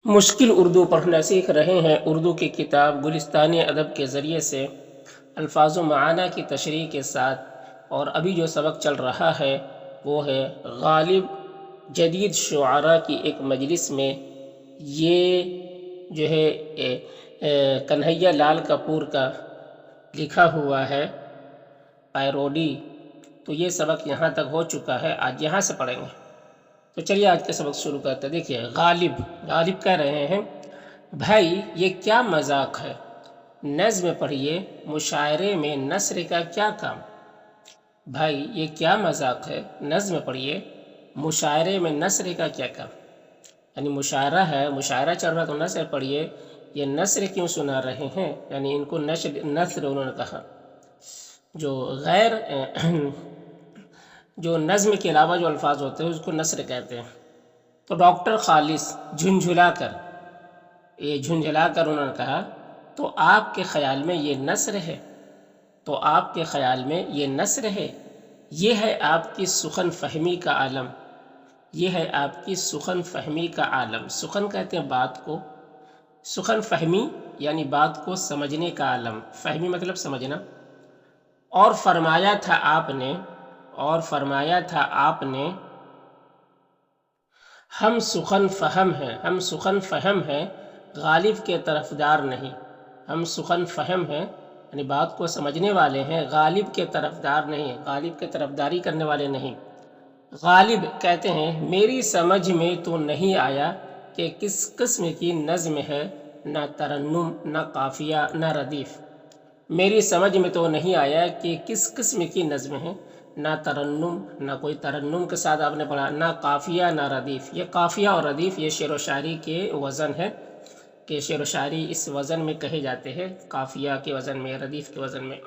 مشکل اردو پڑھنا سیکھ رہے ہیں۔ اردو کی کتاب گلستان ادب کے ذریعے سے الفاظ و معانی کی تشریح کے ساتھ، اور ابھی جو سبق چل رہا ہے وہ ہے غالب جدید شعراء کی ایک مجلس میں۔ یہ جو ہے کنہیا لال کپور کا لکھا ہوا ہے پیروڈی، تو یہ سبق یہاں تک ہو چکا ہے، آج یہاں سے پڑھیں گے۔ تو چلیے آج کا سبق شروع کرتے ہیں۔ دیکھیے غالب کہہ رہے ہیں، بھائی یہ کیا مذاق ہے، نظم پڑھیے مشاعرے میں نثر کا کیا کام۔ بھائی یہ کیا مذاق ہے، نظم پڑھیے مشاعرے میں نثر کا کیا کام۔ یعنی مشاعرہ ہے، مشاعرہ چل رہا تو نثر پڑھیے، یہ نثر کیوں سنا رہے ہیں۔ یعنی ان کو نثر انہوں نے کہا، جو نظم کے علاوہ جو الفاظ ہوتے ہیں اس کو نثر کہتے ہیں۔ تو ڈاکٹر خالص جھنجھلا کر انہوں نے کہا، تو آپ کے خیال میں یہ نثر ہے، تو آپ کے خیال میں یہ نثر ہے، یہ ہے آپ کی سخن فہمی کا عالم، یہ ہے آپ کی سخن فہمی کا عالم۔ سخن کہتے ہیں بات کو، سخن فہمی یعنی بات کو سمجھنے کا عالم، فہمی مطلب سمجھنا۔ اور فرمایا تھا آپ نے ہم سخن فہم ہیں غالب کے طرفدار نہیں۔ ہم سخن فہم ہیں یعنی بات کو سمجھنے والے ہیں، غالب کے طرفدار نہیں، غالب کے طرفداری کرنے والے نہیں۔ غالب کہتے ہیں، میری سمجھ میں تو نہیں آیا کہ کس قسم کی نظم ہے، نہ ترنم نہ قافیہ نہ ردیف۔ میری سمجھ میں تو نہیں آیا کہ کس قسم کی نظم ہے، نہ ترنم، نہ کوئی ترنم کے ساتھ آپ نے پڑھا، نہ قافیہ نہ ردیف۔ یہ قافیہ اور ردیف یہ شعر و شاعری کے وزن ہے، کہ شعر و شاعری اس وزن میں کہے جاتے ہیں، قافیہ کے وزن میں، ردیف کے وزن میں۔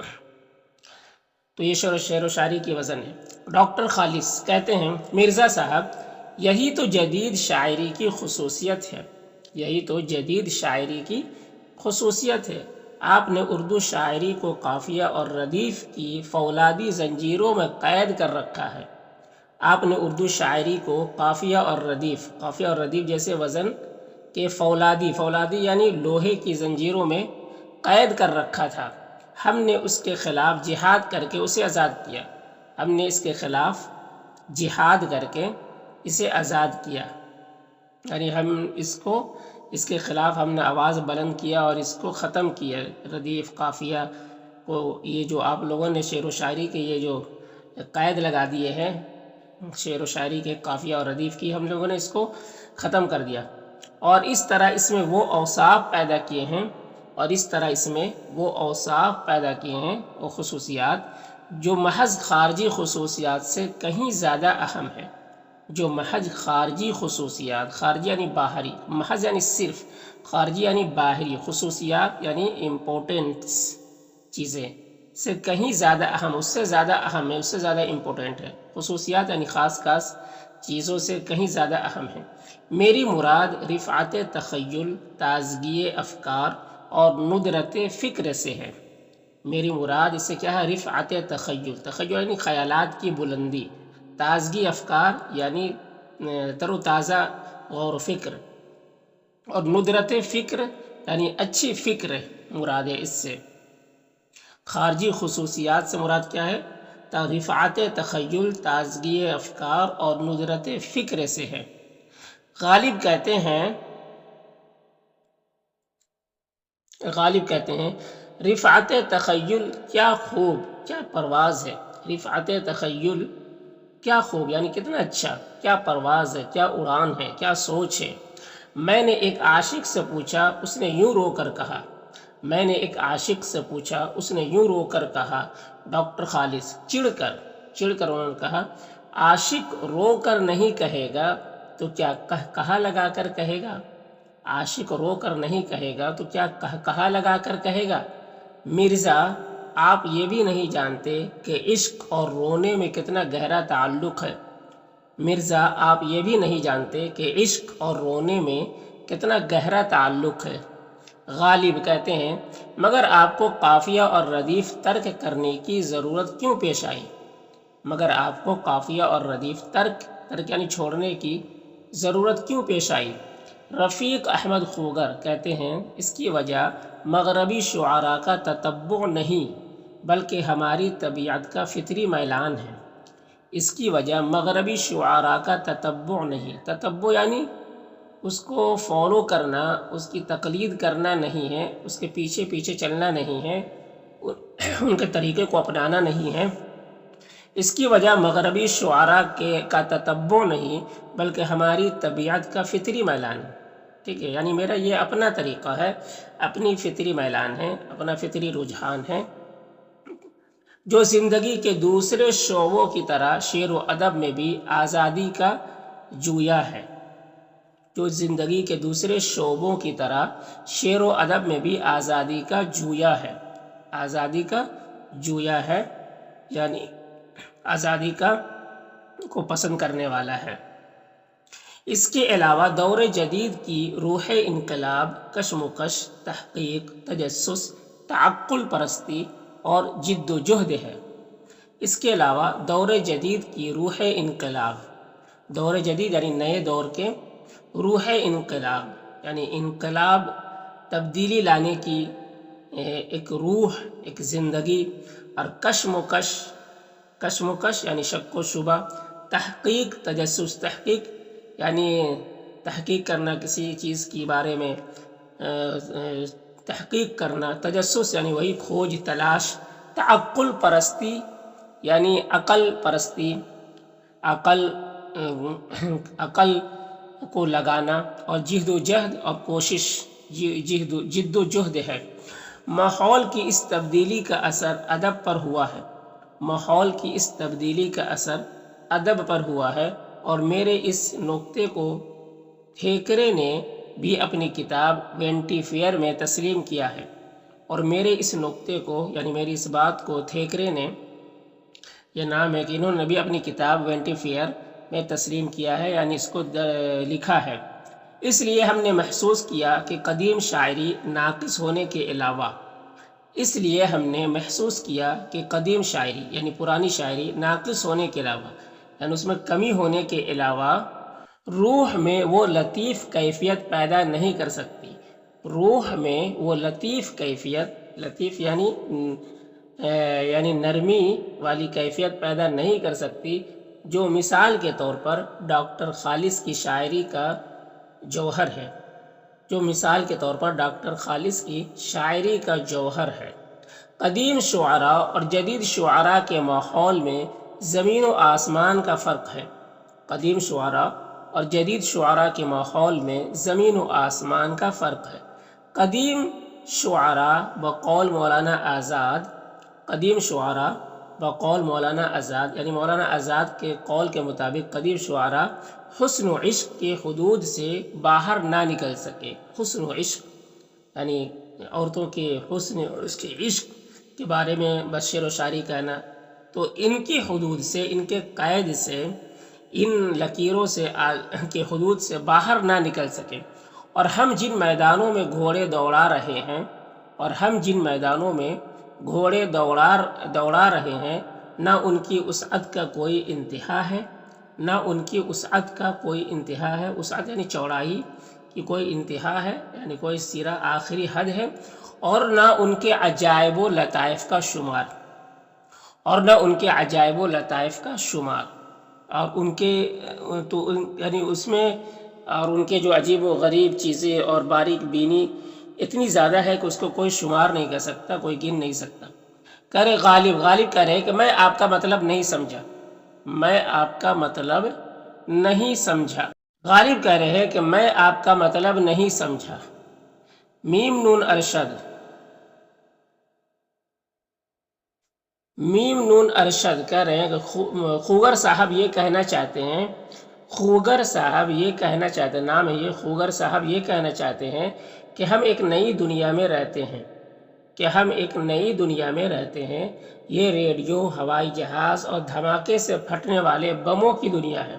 تو یہ شعر و شاعری کی وزن ہے۔ ڈاکٹر خالص کہتے ہیں، مرزا صاحب یہی تو جدید شاعری کی خصوصیت ہے، یہی تو جدید شاعری کی خصوصیت ہے۔ آپ نے اردو شاعری کو قافیہ اور ردیف کی فولادی زنجیروں میں قید کر رکھا ہے۔ آپ نے اردو شاعری کو قافیہ اور ردیف جیسے وزن کے فولادی یعنی لوہے کی زنجیروں میں قید کر رکھا تھا۔ ہم نے اس کے خلاف جہاد کر کے اسے آزاد کیا، ہم نے اس کے خلاف جہاد کر کے اسے آزاد کیا۔ یعنی ہم اس کے خلاف ہم نے آواز بلند کیا اور اس کو ختم کیا۔ ردیف قافیہ کو، یہ جو آپ لوگوں نے شعر و شاعری کے یہ جو قید لگا دیے ہیں شعر و شاعری کے قافیہ اور ردیف کی، ہم لوگوں نے اس کو ختم کر دیا، اور اس طرح اس میں وہ اوصاف پیدا کیے ہیں، وہ خصوصیات جو محض خارجی خصوصیات سے کہیں زیادہ اہم ہے، جو محض خارجی خصوصیات، خارجی یعنی باہری، محض یعنی صرف، خارجی یعنی باہری، خصوصیات یعنی امپورٹنٹس، چیزیں سے کہیں زیادہ اہم، اس سے زیادہ اہم ہے، اس سے زیادہ امپورٹنٹ ہے۔ خصوصیات یعنی خاص چیزوں سے کہیں زیادہ اہم ہے۔ میری مراد رفعت تخیل، تازگی افکار اور ندرت فکر سے ہے۔ میری مراد اس سے کیا ہے؟ رفعت تخیل یعنی خیالات کی بلندی، تازگی افکار یعنی تر و تازہ غور و فکر، اور ندرت فکر یعنی اچھی فکر مراد ہے اس سے۔ خارجی خصوصیات سے مراد کیا ہے؟ رفعت تخیل، تازگی افکار اور ندرت فکر سے ہے۔ غالب کہتے ہیں رفعت تخیل کیا خوب، کیا پرواز ہے۔ رفعت تخیل کیا خوب یعنی کتنا اچھا، کیا پرواز ہے، کیا اڑان ہے، کیا سوچ ہے۔ میں نے ایک عاشق سے پوچھا، اس نے یوں رو کر کہا، میں نے ایک عاشق سے پوچھا، اس نے یوں رو کر کہا۔ ڈاکٹر خالص چڑھ کر انہوں نے کہا، عاشق رو کر نہیں کہے گا تو کیا کہا لگا کر کہے گا۔ عاشق رو کر نہیں کہے گا تو کیا کہا لگا کر کہے گا۔ مرزا آپ یہ بھی نہیں جانتے کہ عشق اور رونے میں کتنا گہرا تعلق ہے۔ مرزا آپ یہ بھی نہیں جانتے کہ عشق اور رونے میں کتنا گہرا تعلق ہے۔ غالب کہتے ہیں، مگر آپ کو قافیہ اور ردیف ترک کرنے کی ضرورت کیوں پیش آئی؟ مگر آپ کو قافیہ اور ردیف ترک یعنی چھوڑنے کی ضرورت کیوں پیش آئی؟ رفیق احمد خوگر کہتے ہیں اس کی وجہ مغربی شعراء کا تتبع نہیں بلکہ ہماری طبیعت کا فطری میلان ہے۔ اس کی وجہ مغربی شعراء کا تتبع نہیں، تتبع یعنی اس کو فالو کرنا، اس کی تقلید کرنا نہیں ہے، اس کے پیچھے پیچھے چلنا نہیں ہے، ان کے طریقے کو اپنانا نہیں ہے۔ اس کی وجہ مغربی شعراء کا تتبع نہیں بلکہ ہماری طبیعت کا فطری میلان ہے۔ ٹھیک ہے، یعنی میرا یہ اپنا طریقہ ہے، اپنی فطری میلان ہے، اپنا فطری رجحان ہے، جو زندگی کے دوسرے شعبوں کی طرح شعر و ادب میں بھی آزادی کا جویا ہے، جو زندگی کے دوسرے شعبوں کی طرح شعر و ادب میں بھی آزادی کا جویا ہے، آزادی کا جویا ہے یعنی آزادی کو پسند کرنے والا ہے۔ اس کے علاوہ دور جدید کی روح انقلاب کشمکش، تحقیق، تجسس، تعقل پرستی اور جد و جہد ہے۔ اس کے علاوہ دور جدید کی روح انقلاب، دور جدید یعنی نئے دور کے، روح انقلاب یعنی انقلاب، تبدیلی لانے کی ایک روح، ایک زندگی، اور کشمکش یعنی شک و شبہ، تحقیق، تجسس، تحقیق یعنی تحقیق کرنا کسی چیز کے بارے میں، تحقیق کرنا، تجسس یعنی وہی کھوج تلاش، تعقل پرستی یعنی عقل پرستی، عقل کو لگانا، اور جہد و جہد اور کوشش، جد و جہد ہے۔ ماحول کی اس تبدیلی کا اثر ادب پر ہوا ہے، ماحول کی اس تبدیلی کا اثر ادب پر ہوا ہے، اور میرے اس نقطے کو تھیکرے نے بھی اپنی کتاب وینٹی فیئر میں تسلیم کیا ہے، اور میرے اس نقطے کو یعنی میری اس بات کو تھیکرے نے، یہ نام ہے کہ انہوں نے بھی اپنی کتاب وینٹی فیئر میں تسلیم کیا ہے، یعنی اس کو لکھا ہے۔ اس لیے ہم نے محسوس کیا کہ قدیم شاعری ناقص ہونے کے علاوہ، اس لیے ہم نے محسوس کیا کہ قدیم شاعری یعنی پرانی شاعری ناقص ہونے کے علاوہ یعنی اس میں کمی ہونے کے علاوہ روح میں وہ لطیف کیفیت پیدا نہیں کر سکتی، روح میں وہ لطیف کیفیت، لطیف یعنی نرمی والی کیفیت پیدا نہیں کر سکتی جو مثال کے طور پر ڈاکٹر خالص کی شاعری کا جوہر ہے، جو مثال کے طور پر ڈاکٹر خالص کی شاعری کا جوہر ہے۔ قدیم شعراء اور جدید شعراء کے ماحول میں زمین و آسمان کا فرق ہے، قدیم شعراء اور جدید شعراء کے ماحول میں زمین و آسمان کا فرق ہے۔ قدیم شعراء بقول مولانا آزاد، قدیم شعراء بقول مولانا آزاد یعنی مولانا آزاد کے قول کے مطابق قدیم شعراء حسن و عشق کے حدود سے باہر نہ نکل سکے، حسن و عشق یعنی عورتوں کے حسن اور اس کے عشق کے بارے میں بس شعر و شاعری کہنا، تو ان کی حدود سے، ان کے قید سے، ان لکیروں سے کے حدود سے باہر نہ نکل سکے، اور ہم جن میدانوں میں گھوڑے دوڑا رہے ہیں، اور ہم جن میدانوں میں گھوڑے دوڑا رہے ہیں، نہ ان کی وسعت کا کوئی انتہا ہے، نہ ان کی وسعت کا کوئی انتہا ہے، وسعت یعنی چوڑائی کی کوئی انتہا ہے، یعنی کوئی سرا آخری حد ہے، اور نہ ان کے عجائب و لطائف کا شمار، اور نہ ان کے عجائب و لطائف کا شمار، اور ان کے یعنی اس میں اور ان کے جو عجیب و غریب چیزیں اور باریک بینی اتنی زیادہ ہے کہ اس کو کوئی شمار نہیں کر سکتا، کوئی گن نہیں سکتا۔ کہہ رہے غالب کہہ رہے کہ میں آپ کا مطلب نہیں سمجھا، میں آپ کا مطلب نہیں سمجھا، غالب کہہ رہے ہیں کہ میں آپ کا مطلب نہیں سمجھا۔ میم نون ارشد کہہ رہے ہیں کہ خوگر صاحب یہ کہنا چاہتے ہیں، نام ہے یہ، خوگر صاحب یہ کہنا چاہتے ہیں کہ ہم ایک نئی دنیا میں رہتے ہیں، یہ ریڈیو، ہوائی جہاز اور دھماکے سے پھٹنے والے بموں کی دنیا ہے،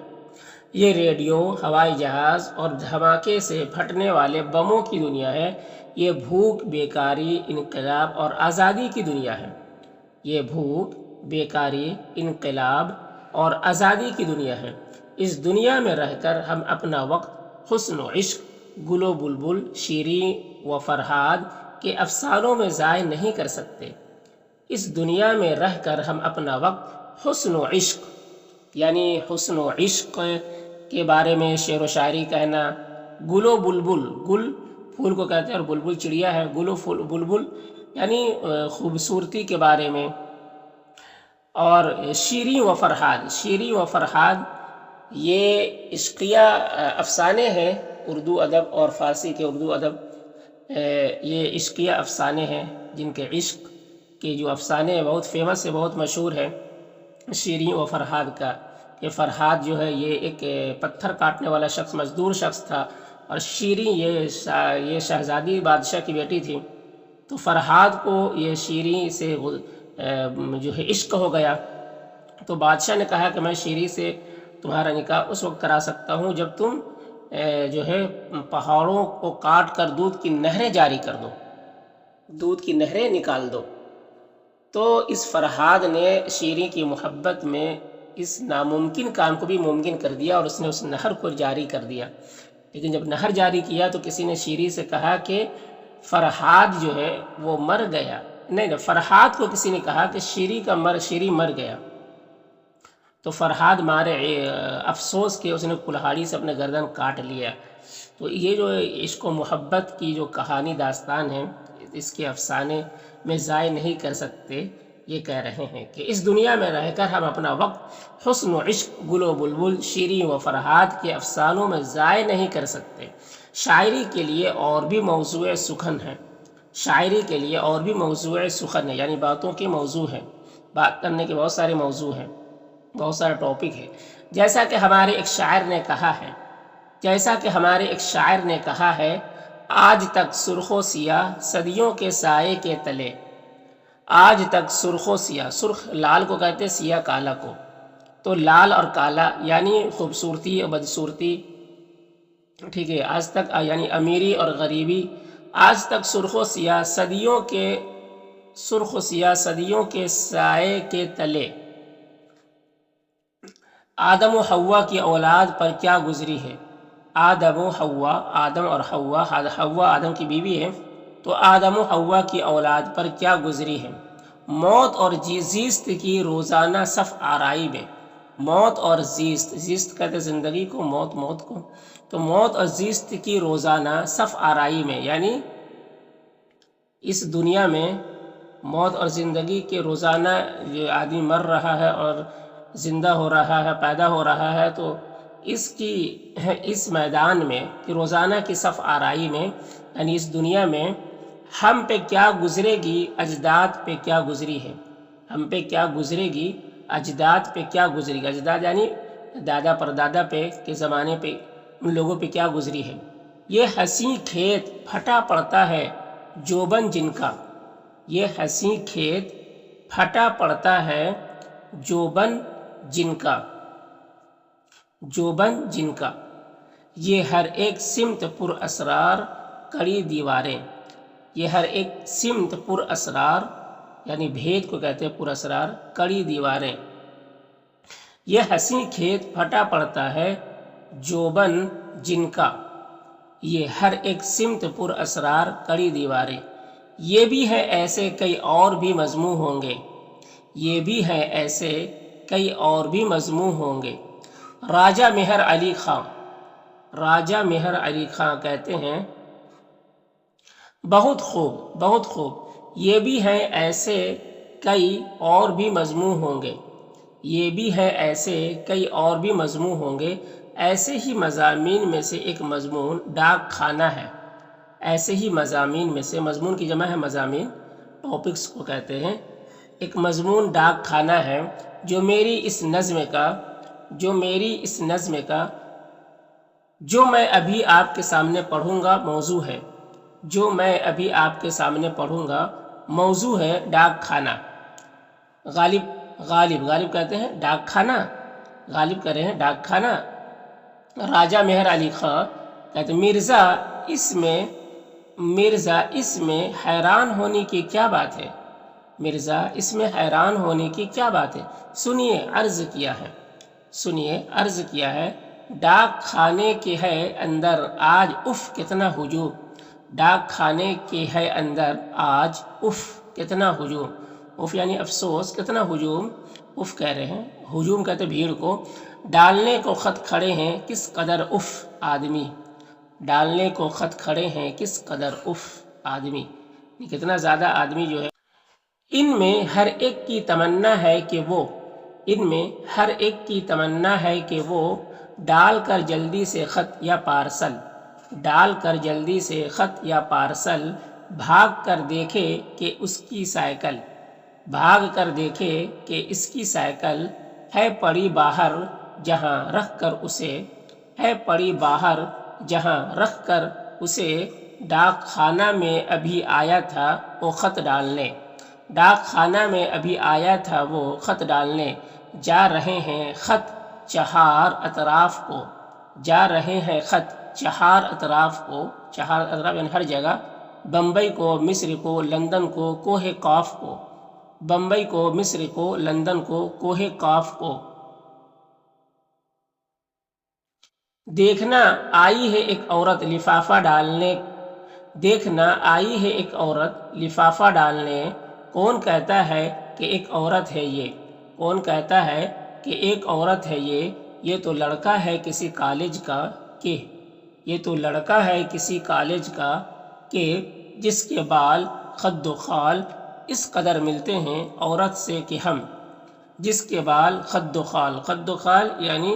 یہ ریڈیو، ہوائی جہاز اور دھماکے سے پھٹنے والے بموں کی دنیا ہے، یہ بھوک، بیکاری، انقلاب اور آزادی کی دنیا ہے، یہ بھوک، بیکاری، انقلاب اور آزادی کی دنیا ہے۔ اس دنیا میں رہ کر ہم اپنا وقت حسن و عشق گل و بلبل، شیریں و فرہاد کے افسانوں میں ضائع نہیں کر سکتے۔ اس دنیا میں رہ کر ہم اپنا وقت حسن و عشق، یعنی حسن و عشق کے بارے میں شعر و شاعری کہنا، گل و بلبل، گل پھول کو کہتے ہیں اور بلبل چڑیا ہے، گل و بلبل یعنی خوبصورتی کے بارے میں، اور شیریں و فرہاد، شیریں و فرہاد یہ عشقیہ افسانے ہیں اردو ادب اور فارسی کے اردو ادب، یہ عشقیہ افسانے ہیں جن کے عشق کے جو افسانے ہیں بہت فیمس ہے، بہت مشہور ہے شیریں و فرہاد کا۔ یہ فرہاد جو ہے یہ ایک پتھر کاٹنے والا شخص، مزدور شخص تھا، اور شیریں یہ شہزادی بادشاہ کی بیٹی تھی، تو فرہاد کو یہ شیریں سے جو ہے عشق ہو گیا، تو بادشاہ نے کہا کہ میں شیریں سے تمہارا نکاح اس وقت کرا سکتا ہوں جب تم جو ہے پہاڑوں کو کاٹ کر دودھ کی نہریں جاری کر دو، دودھ کی نہریں نکال دو۔ تو اس فرہاد نے شیریں کی محبت میں اس ناممکن کام کو بھی ممکن کر دیا، اور اس نے اس نہر کو جاری کر دیا۔ لیکن جب نہر جاری کیا تو کسی نے شیریں سے کہا کہ فرہاد جو ہے وہ مر گیا، نہیں، فرہاد کو کسی نے کہا کہ شیریں مر گیا، تو فرہاد مارے افسوس کے اس نے کلہاڑی سے اپنے گردن کاٹ لیا۔ تو یہ جو عشق و محبت کی جو کہانی داستان ہے، اس کے افسانے میں ضائع نہیں کر سکتے۔ یہ کہہ رہے ہیں کہ اس دنیا میں رہ کر ہم اپنا وقت حسن و عشق، گل و بلبل، شیریں و فرہاد کے افسانوں میں ضائع نہیں کر سکتے۔ شاعری کے لیے اور بھی موضوع سخن ہے، شاعری کے لیے اور بھی موضوع سخن ہے، یعنی باتوں کے موضوع ہیں، بات کرنے کے بہت سارے موضوع ہیں، بہت سارا ٹاپک ہے۔ جیسا کہ ہمارے ایک شاعر نے کہا ہے، آج تک سرخ و سیاہ صدیوں کے سائے کے تلے، آج تک سرخ و سیاہ، سرخ لال کو کہتے ہیں، سیاہ کالا کو، تو لال اور کالا یعنی خوبصورتی اور بدصورتی، ٹھیک ہے، آج تک یعنی امیری اور غریبی، آج تک سرخ و سیاہ صدیوں کے سائے کے تلے، آدم و حوا کی اولاد پر کیا گزری ہے۔ آدم و حوا، آدم اور حوا، حوا آدم کی بیوی ہے، تو آدم و حوا کی اولاد پر کیا گزری ہے۔ موت اور زیست کی روزانہ صف آرائی میں، موت اور زیست کہتے زندگی کو، موت کو، تو موت اور زیست کی روزانہ صف آرائی میں، یعنی اس دنیا میں موت اور زندگی کے روزانہ یہ آدمی مر رہا ہے اور زندہ ہو رہا ہے، پیدا ہو رہا ہے، تو اس میدان میں کہ روزانہ کی صف آرائی میں، یعنی اس دنیا میں ہم پہ کیا گزرے گی، اجداد پہ کیا گزری ہے، ہم پہ کیا گزرے گی، اجداد پہ کیا گزری گی، اجداد یعنی دادا پردادا پہ کے زمانے پہ ان لوگوں پہ کیا گزری ہے۔ یہ حسین کھیت پھٹا پڑتا ہے جوبن جن کا، یہ حسین کھیت پھٹا پڑتا ہے جوبن جن کا، جوبن جن کا، یہ ہر ایک سمت پر اسرار کڑی دیواریں، یہ ہر ایک سمت پر اسرار یعنی بھید کو کہتے ہیں پر اسرار، کڑی دیواریں، یہ حسین کھیت پھٹا پڑتا ہے جوبن جن کا، یہ ہر ایک سمت پر اسرار کڑی دیواریں، یہ بھی ہے ایسے کئی اور بھی مضموں ہوں گے، یہ بھی ہے ایسے کئی اور بھی مضموں ہوں گے۔ راجہ مہر علی خاں، راجہ مہر علی خاں کہتے ہیں، بہت خوب، بہت خوب، یہ بھی ہے ایسے کئی اور بھی مضموں ہوں گے، یہ بھی ہے ایسے کئی اور بھی مضموں ہوں گے۔ ایسے ہی مضامین میں سے ایک مضمون ڈاک خانہ ہے، ایسے ہی مضامین میں سے، مضمون کی جمع ہے مضامین، ٹاپکس کو کہتے ہیں، ایک مضمون ڈاک خانہ ہے جو میری اس نظم کا جو میں ابھی آپ کے سامنے پڑھوں گا موضوع ہے، جو میں ابھی آپ کے سامنے پڑھوں گا موضوع ہے ڈاک خانہ۔ غالب کہتے ہیں ڈاک خانہ، غالب کہہ رہے ہیں ڈاک خانہ۔ راجہ مہر علی خاں کہتے ہیں، مرزا اس میں حیران ہونے کی کیا بات ہے، مرزا اس میں حیران ہونے کی کیا بات ہے، سنیے عرض کیا ہے، ڈاک کھانے کے ہے اندر آج اف کتنا ہجوم، ڈاک کھانے کے ہے اندر آج اف کتنا ہجوم، اف یعنی افسوس، کتنا ہجوم، اف کہہ رہے ہیں، ہجوم کہتے بھیڑ کو، ڈالنے کو خط کھڑے ہیں کس قدر اف آدمی، ڈالنے کو خط کھڑے ہیں کس قدر اف آدمی، کتنا زیادہ آدمی جو ہے۔ ان میں ہر ایک کی تمنا ہے کہ وہ، ان میں ہر ایک کی تمنا ہے کہ وہ ڈال کر جلدی سے خط یا پارسل، ڈال کر جلدی سے خط یا پارسل، بھاگ کر دیکھے کہ اس کی سائیکل، بھاگ کر دیکھے کہ اس کی سائیکل ہے پڑی باہر جہاں رکھ کر اسے، ہے پڑی باہر جہاں رکھ کر اسے، ڈاک خانہ میں ابھی آیا تھا وہ خط ڈالنے، ڈاک خانہ میں ابھی آیا تھا وہ خط ڈالنے، جا رہے ہیں خط چہار اطراف کو، جا رہے ہیں خط چہار اطراف کو، چہار اطراف یعنی ہر جگہ، بمبئی کو، مصر کو، لندن کو، کوہ قاف کو، بمبئی کو، مصر کو، لندن کو، کوہ قاف کو۔ دیکھنا آئی ہے ایک عورت لفافہ ڈالنے، دیکھنا آئی ہے ایک عورت لفافہ ڈالنے، کون کہتا ہے کہ ایک عورت ہے یہ، کون کہتا ہے کہ ایک عورت ہے یہ تو لڑکا ہے کسی کالج کا کہ، یہ تو لڑکا ہے کسی کالج کا کہ، جس کے بال خد و خال اس قدر ملتے ہیں عورت سے کہ ہم، جس کے بال خد و خال، خد و خال یعنی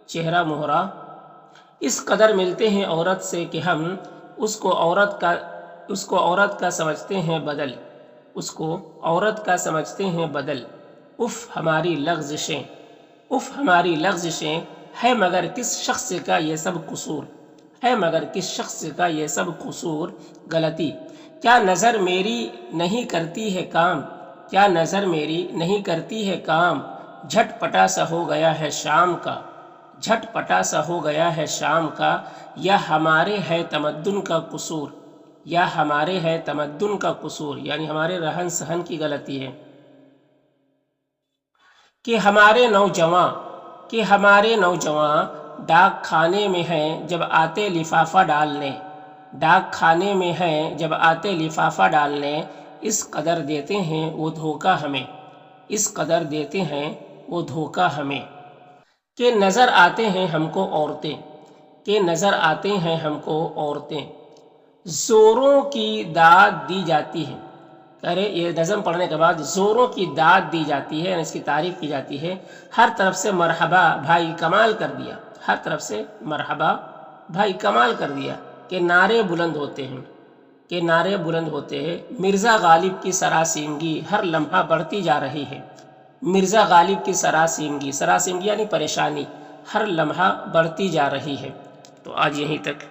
چہرہ مہرہ، اس قدر ملتے ہیں عورت سے کہ ہم اس کو عورت کا سمجھتے ہیں بدل، اس کو عورت کا سمجھتے ہیں بدل، اف ہماری لغزشیں، اف ہماری لغزشیں، ہے مگر کس شخص کا یہ سب قصور، ہے مگر کس شخص کا یہ سب قصور، غلطی، کیا نظر میری نہیں کرتی ہے کام، کیا نظر میری نہیں کرتی ہے کام، جھٹ پٹا سا ہو گیا ہے شام کا، جھٹ پٹا سا ہو گیا ہے شام کا، یا ہمارے ہے تمدن کا قصور، یا ہمارے ہے تمدن کا قصور یعنی ہمارے رہن سہن کی غلطی ہے، کہ ہمارے نوجواں، کہ ہمارے نوجواں ڈاک خانے میں ہیں جب آتے لفافہ ڈالنے، ڈاک خانے میں ہیں جب آتے لفافہ ڈالنے، اس قدر دیتے ہیں وہ دھوکہ ہمیں، اس قدر دیتے ہیں وہ دھوکہ ہمیں، کہ نظر آتے ہیں ہم کو عورتیں، کہ نظر آتے ہیں ہم کو عورتیں، زوروں کی داد دی جاتی ہے، ارے یہ نظم پڑھنے کے بعد زوروں کی داد دی جاتی ہے یعنی اس کی تعریف کی جاتی ہے، ہر طرف سے مرحبا بھائی کمال کر دیا، ہر طرف سے مرحبا بھائی کمال کر دیا، کہ نعرے بلند ہوتے ہیں، کہ نعرے بلند ہوتے ہیں، مرزا غالب کی سراسیمگی ہر لمحہ بڑھتی جا رہی ہے، مرزا غالب کی سراسیمگی، سراسیمگی یعنی پریشانی، ہر لمحہ بڑھتی جا رہی ہے۔ تو آج یہیں تک۔